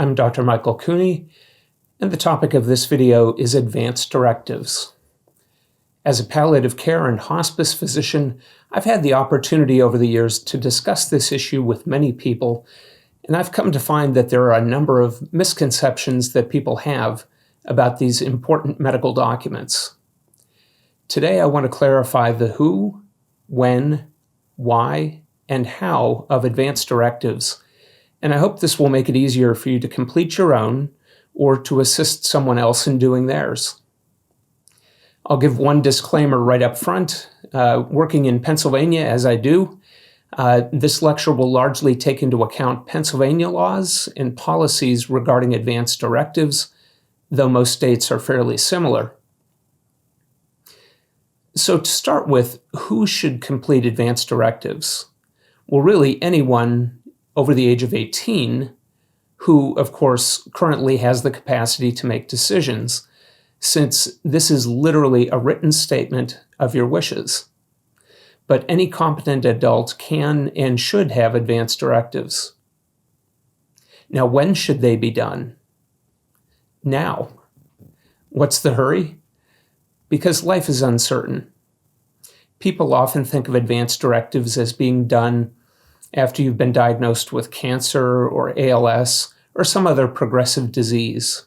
I'm Dr. Michael Cooney, and the topic of this video is Advance Directives. As a palliative care and hospice physician, I've had the opportunity over the years to discuss this issue with many people, and I've come to find that there are a number of misconceptions that people have about these important medical documents. Today, I want to clarify the who, when, why, and how of Advance Directives, and I hope this will make it easier for you to complete your own or to assist someone else in doing theirs. I'll give one disclaimer right up front. Working in Pennsylvania as I do, this lecture will largely take into account Pennsylvania laws and policies regarding Advance Directives, though most states are fairly similar. So to start with, who should complete Advance Directives? Well, really anyone over the age of 18 who, of course, currently has the capacity to make decisions, since this is literally a written statement of your wishes. But any competent adult can and should have Advance Directives. Now, when should they be done? Now. What's the hurry? Because life is uncertain. People often think of Advance Directives as being done after you've been diagnosed with cancer or ALS or some other progressive disease.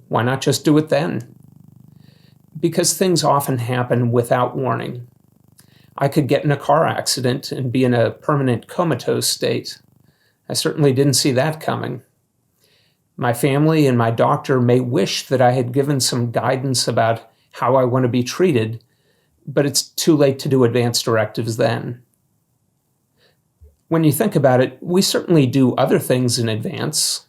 Why not just do it then? Because things often happen without warning. I could get in a car accident and be in a permanent comatose state. I certainly didn't see that coming. My family and my doctor may wish that I had given some guidance about how I want to be treated, but it's too late to do Advance Directives then. When you think about it, we certainly do other things in advance.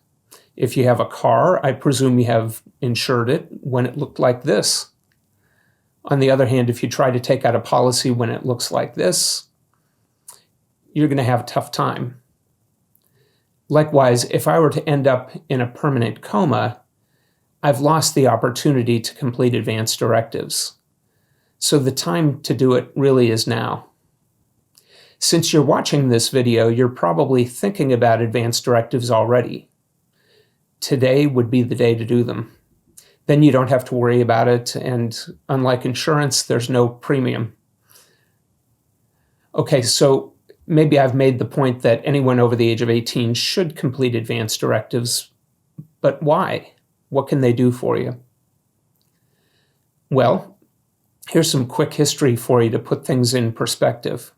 If you have a car, I presume you have insured it when it looked like this. On the other hand, if you try to take out a policy when it looks like this, you're going to have a tough time. Likewise, if I were to end up in a permanent coma, I've lost the opportunity to complete Advance Directives. So the time to do it really is now. Since you're watching this video, you're probably thinking about Advance Directives already. Today would be the day to do them. Then you don't have to worry about it, and unlike insurance, there's no premium. Okay, so maybe I've made the point that anyone over the age of 18 should complete Advance Directives, but why? What can they do for you? Well, here's some quick history for you to put things in perspective.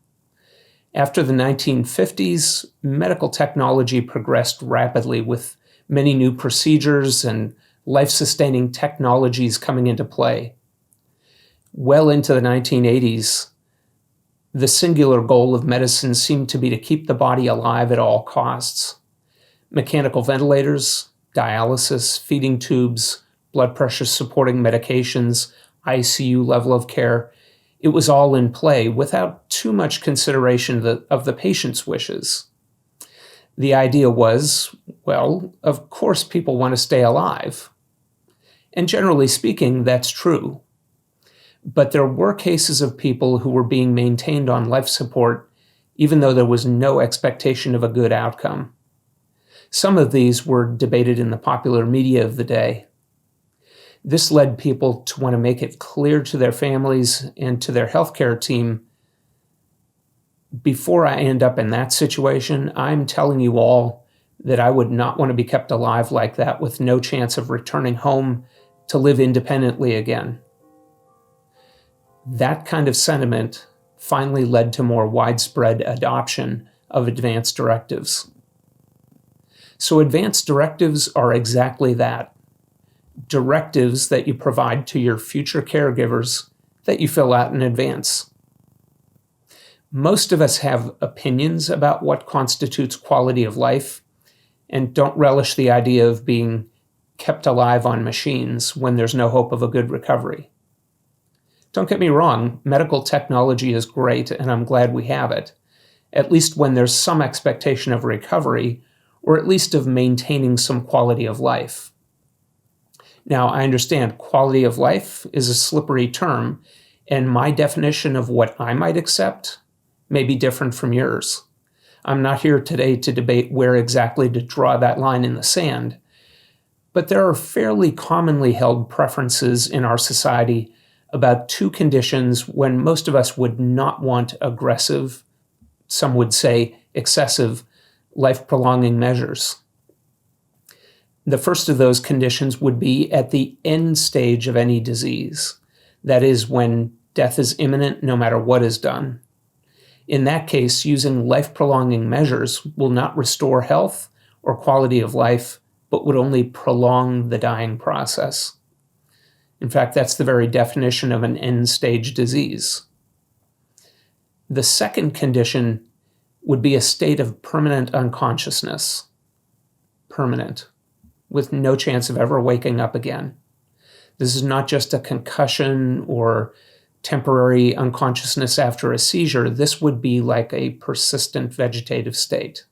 After the 1950s, medical technology progressed rapidly with many new procedures and life-sustaining technologies coming into play. Well into the 1980s, the singular goal of medicine seemed to be to keep the body alive at all costs. Mechanical ventilators, dialysis, feeding tubes, blood pressure supporting medications, ICU level of care, it was all in play without too much consideration of the patient's wishes. The idea was, well, of course people want to stay alive. And generally speaking, that's true. But there were cases of people who were being maintained on life support even though there was no expectation of a good outcome. Some of these were debated in the popular media of the day. This led people to want to make it clear to their families and to their healthcare team, before I end up in that situation, I'm telling you all that I would not want to be kept alive like that with no chance of returning home to live independently again. That kind of sentiment finally led to more widespread adoption of Advance Directives. So Advance Directives are exactly that. Directives that you provide to your future caregivers that you fill out in advance. Most of us have opinions about what constitutes quality of life and don't relish the idea of being kept alive on machines when there's no hope of a good recovery. Don't get me wrong, medical technology is great and I'm glad we have it, at least when there's some expectation of recovery or at least of maintaining some quality of life. Now, I understand quality of life is a slippery term, and my definition of what I might accept may be different from yours. I'm not here today to debate where exactly to draw that line in the sand, but there are fairly commonly held preferences in our society about two conditions when most of us would not want aggressive, some would say excessive, life-prolonging measures. The first of those conditions would be at the end stage of any disease. That is, when death is imminent no matter what is done. In that case, using life-prolonging measures will not restore health or quality of life, but would only prolong the dying process. In fact, that's the very definition of an end-stage disease. The second condition would be a state of permanent unconsciousness. Permanent, with no chance of ever waking up again. This is not just a concussion or temporary unconsciousness after a seizure. This would be like a persistent vegetative state.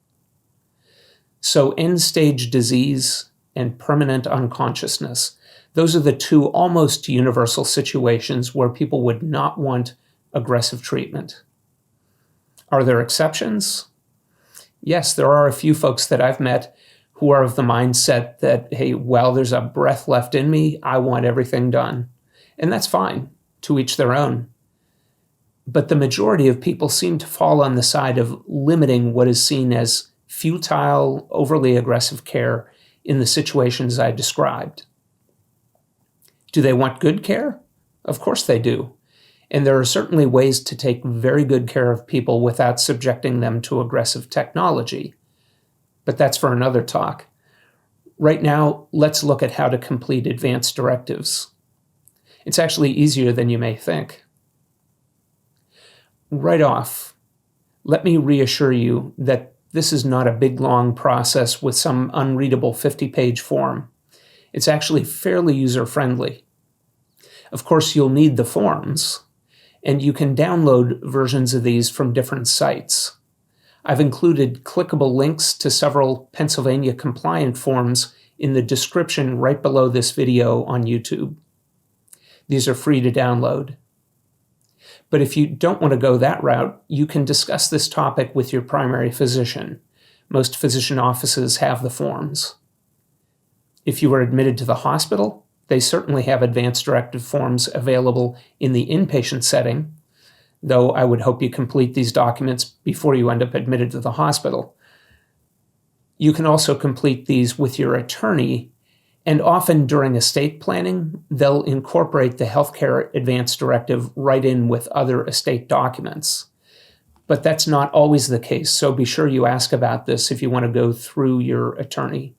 So end-stage disease and permanent unconsciousness, those are the two almost universal situations where people would not want aggressive treatment. Are there exceptions? Yes, there are a few folks that I've met who are of the mindset that, hey, while there's a breath left in me, I want everything done. And that's fine, to each their own. But the majority of people seem to fall on the side of limiting what is seen as futile, overly aggressive care in the situations I described. Do they want good care? Of course they do. And there are certainly ways to take very good care of people without subjecting them to aggressive technology. But that's for another talk. Right now, let's look at how to complete Advance Directives. It's actually easier than you may think. Right off, let me reassure you that this is not a big, long process with some unreadable 50-page form. It's actually fairly user-friendly. Of course, you'll need the forms, and you can download versions of these from different sites. I've included clickable links to several Pennsylvania compliant forms in the description right below this video on YouTube. These are free to download. But if you don't want to go that route, you can discuss this topic with your primary physician. Most physician offices have the forms. If you are admitted to the hospital, they certainly have Advance Directive forms available in the inpatient setting, though I would hope you complete these documents before you end up admitted to the hospital. You can also complete these with your attorney, and often during estate planning, they'll incorporate the Healthcare Advance Directive right in with other estate documents. But that's not always the case, so be sure you ask about this if you want to go through your attorney.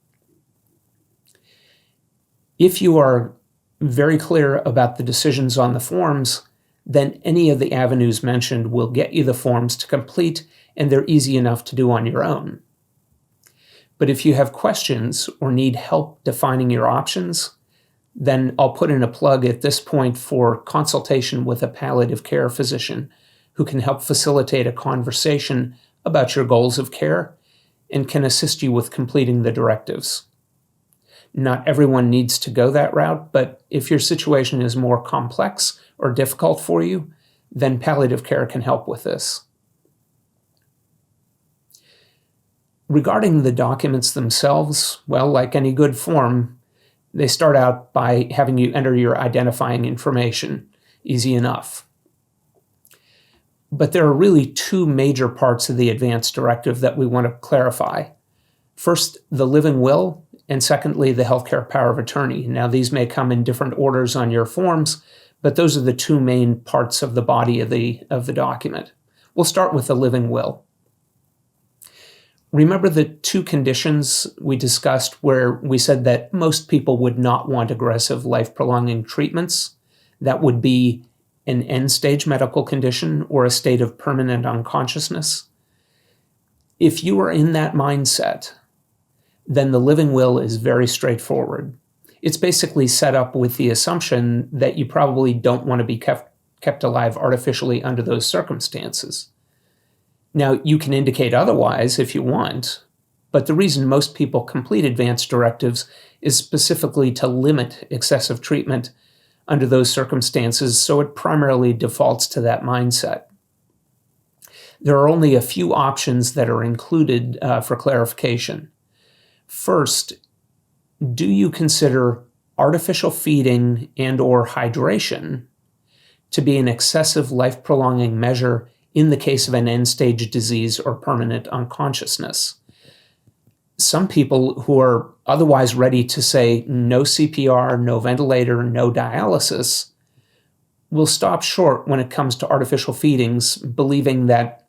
If you are very clear about the decisions on the forms, then any of the avenues mentioned will get you the forms to complete, and they're easy enough to do on your own. But if you have questions or need help defining your options, then I'll put in a plug at this point for consultation with a palliative care physician who can help facilitate a conversation about your goals of care and can assist you with completing the directives. Not everyone needs to go that route, but if your situation is more complex or difficult for you, then palliative care can help with this. Regarding the documents themselves, well, like any good form, they start out by having you enter your identifying information. Easy enough. But there are really two major parts of the Advance Directive that we want to clarify. First, the living will, and secondly, the healthcare power of attorney. Now, these may come in different orders on your forms, but those are the two main parts of the body of the document. We'll start with the living will. Remember the two conditions we discussed where we said that most people would not want aggressive life-prolonging treatments? That would be an end-stage medical condition or a state of permanent unconsciousness. If you are in that mindset, then the living will is very straightforward. It's basically set up with the assumption that you probably don't want to be kept alive artificially under those circumstances. Now, you can indicate otherwise if you want, but the reason most people complete Advance Directives is specifically to limit excessive treatment under those circumstances, so it primarily defaults to that mindset. There are only a few options that are included for clarification. First, do you consider artificial feeding and/or hydration to be an excessive life-prolonging measure in the case of an end-stage disease or permanent unconsciousness? Some people who are otherwise ready to say no CPR, no ventilator, no dialysis will stop short when it comes to artificial feedings, believing that,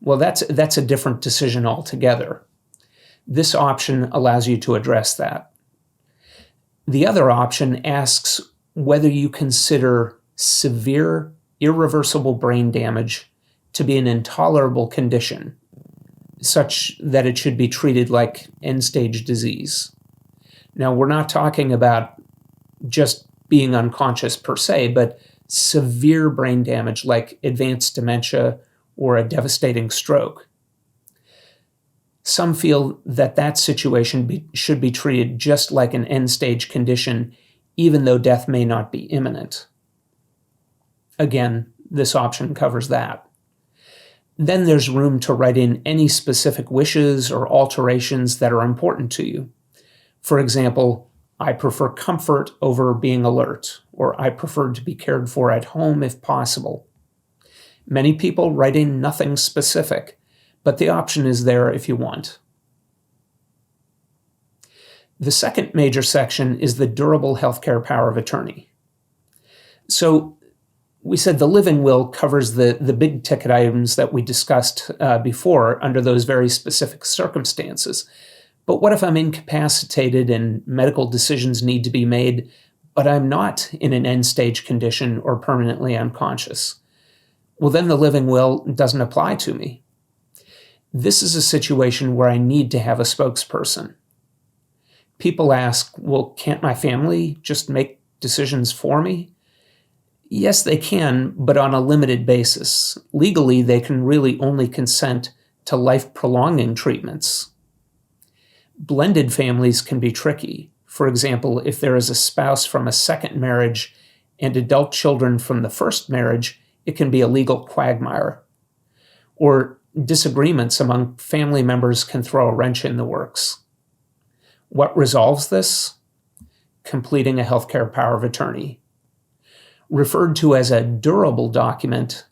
well, that's a different decision altogether. This option allows you to address that. The other option asks whether you consider severe, irreversible brain damage to be an intolerable condition, such that it should be treated like end-stage disease. Now, we're not talking about just being unconscious per se, but severe brain damage like advanced dementia or a devastating stroke. Some feel that that situation should be treated just like an end-stage condition, even though death may not be imminent. Again, this option covers that. Then there's room to write in any specific wishes or alterations that are important to you. For example, I prefer comfort over being alert, or I prefer to be cared for at home if possible. Many people write in nothing specific, but the option is there if you want. The second major section is the durable healthcare power of attorney. So we said the living will covers the big ticket items that we discussed before under those very specific circumstances. But what if I'm incapacitated and medical decisions need to be made, but I'm not in an end-stage condition or permanently unconscious? Well, then the living will doesn't apply to me. This is a situation where I need to have a spokesperson. People ask, well, can't my family just make decisions for me? Yes, they can, but on a limited basis. Legally, they can really only consent to life-prolonging treatments. Blended families can be tricky. For example, if there is a spouse from a second marriage and adult children from the first marriage, it can be a legal quagmire. Or disagreements among family members can throw a wrench in the works. What resolves this? Completing a healthcare power of attorney. Referred to as a durable document,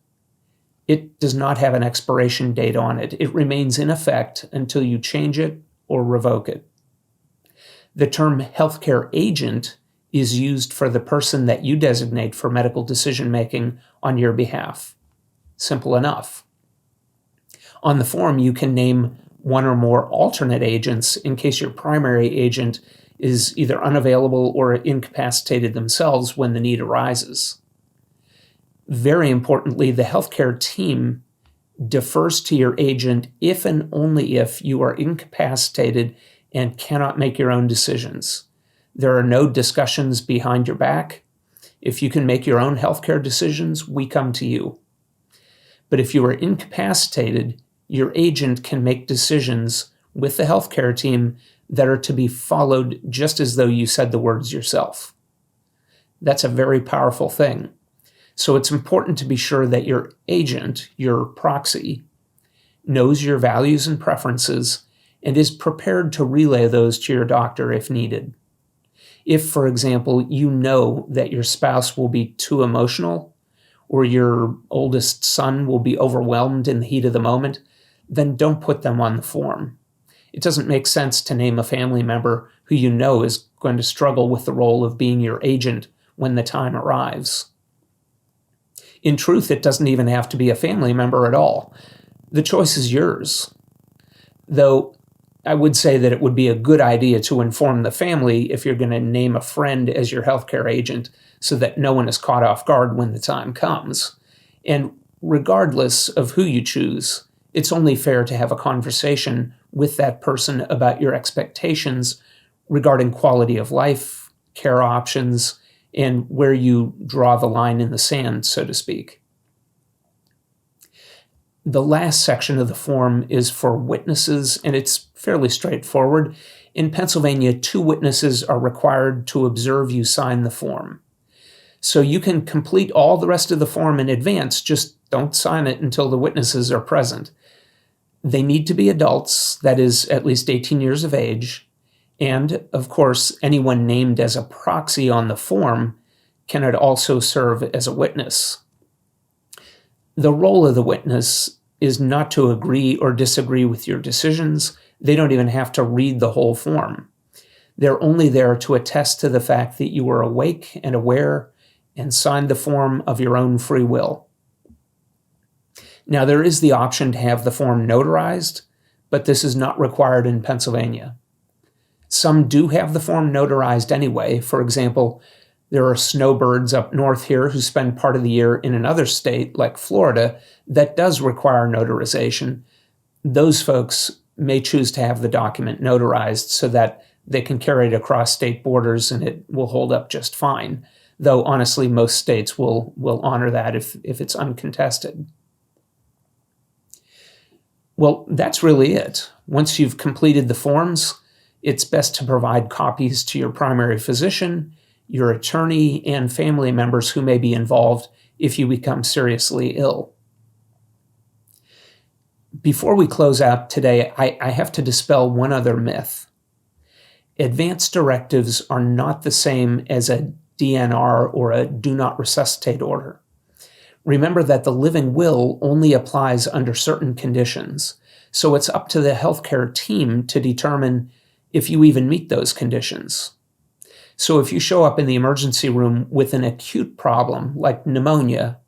it does not have an expiration date on it. It remains in effect until you change it or revoke it. The term healthcare agent is used for the person that you designate for medical decision-making on your behalf. Simple enough. On the form, you can name one or more alternate agents in case your primary agent is either unavailable or incapacitated themselves when the need arises. Very importantly, the healthcare team defers to your agent if and only if you are incapacitated and cannot make your own decisions. There are no discussions behind your back. If you can make your own healthcare decisions, we come to you. But if you are incapacitated, your agent can make decisions with the healthcare team that are to be followed just as though you said the words yourself. That's a very powerful thing. So it's important to be sure that your agent, your proxy, knows your values and preferences and is prepared to relay those to your doctor if needed. If, for example, you know that your spouse will be too emotional or your oldest son will be overwhelmed in the heat of the moment, then don't put them on the form. It doesn't make sense to name a family member who you know is going to struggle with the role of being your agent when the time arrives. In truth, it doesn't even have to be a family member at all. The choice is yours. Though I would say that it would be a good idea to inform the family if you're going to name a friend as your healthcare agent so that no one is caught off guard when the time comes. And regardless of who you choose, it's only fair to have a conversation with that person about your expectations regarding quality of life, care options, and where you draw the line in the sand, so to speak. The last section of the form is for witnesses, and it's fairly straightforward. In Pennsylvania, 2 witnesses are required to observe you sign the form. So you can complete all the rest of the form in advance, just don't sign it until the witnesses are present. They need to be adults, that is, at least 18 years of age, and, of course, anyone named as a proxy on the form can also serve as a witness. The role of the witness is not to agree or disagree with your decisions. They don't even have to read the whole form. They're only there to attest to the fact that you were awake and aware and signed the form of your own free will. Now, there is the option to have the form notarized, but this is not required in Pennsylvania. Some do have the form notarized anyway. For example, there are snowbirds up north here who spend part of the year in another state, like Florida, that does require notarization. Those folks may choose to have the document notarized so that they can carry it across state borders and it will hold up just fine. Though, honestly, most states will honor that if it's uncontested. Well, that's really it. Once you've completed the forms, it's best to provide copies to your primary physician, your attorney, and family members who may be involved if you become seriously ill. Before we close out today, I have to dispel one other myth. Advance directives are not the same as a DNR or a do not resuscitate order. Remember that the living will only applies under certain conditions, so it's up to the healthcare team to determine if you even meet those conditions. So if you show up in the emergency room with an acute problem like pneumonia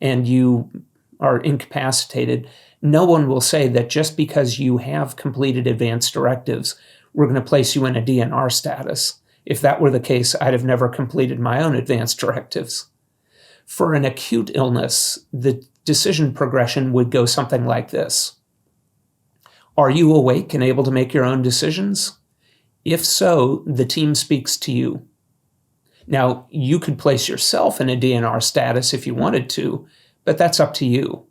and you are incapacitated, no one will say that just because you have completed advance directives, we're going to place you in a DNR status. If that were the case, I'd have never completed my own advance directives. For an acute illness, the decision progression would go something like this. Are you awake and able to make your own decisions? If so, the team speaks to you. Now, you could place yourself in a DNR status if you wanted to, but that's up to you.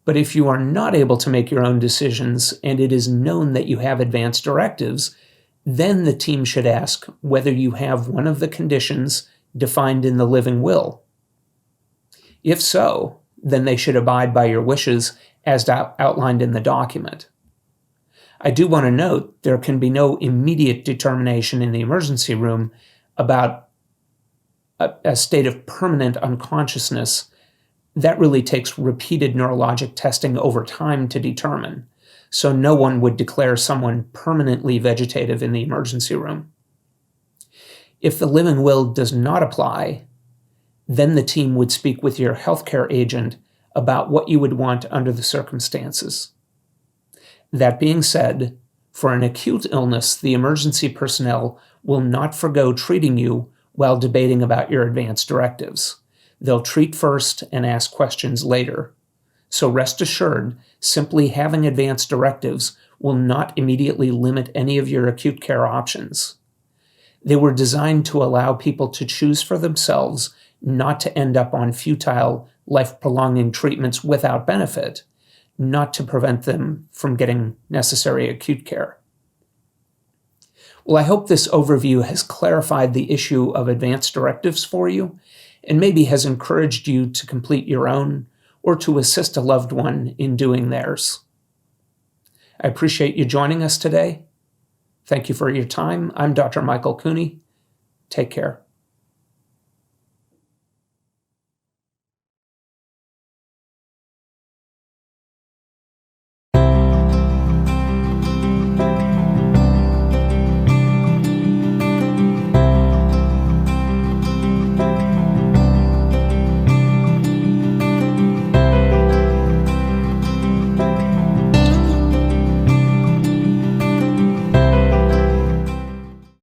But if you are not able to make your own decisions and it is known that you have advance directives, then the team should ask whether you have one of the conditions defined in the living will. If so, then they should abide by your wishes as outlined in the document. I do want to note there can be no immediate determination in the emergency room about a state of permanent unconsciousness. That really takes repeated neurologic testing over time to determine. So no one would declare someone permanently vegetative in the emergency room. If the living will does not apply, then the team would speak with your healthcare agent about what you would want under the circumstances. That being said, for an acute illness, the emergency personnel will not forgo treating you while debating about your advance directives. They'll treat first and ask questions later. So rest assured, simply having advance directives will not immediately limit any of your acute care options. They were designed to allow people to choose for themselves, not to end up on futile, life-prolonging treatments without benefit, not to prevent them from getting necessary acute care. Well, I hope this overview has clarified the issue of advance directives for you and maybe has encouraged you to complete your own or to assist a loved one in doing theirs. I appreciate you joining us today. Thank you for your time. I'm Dr. Michael Cooney. Take care.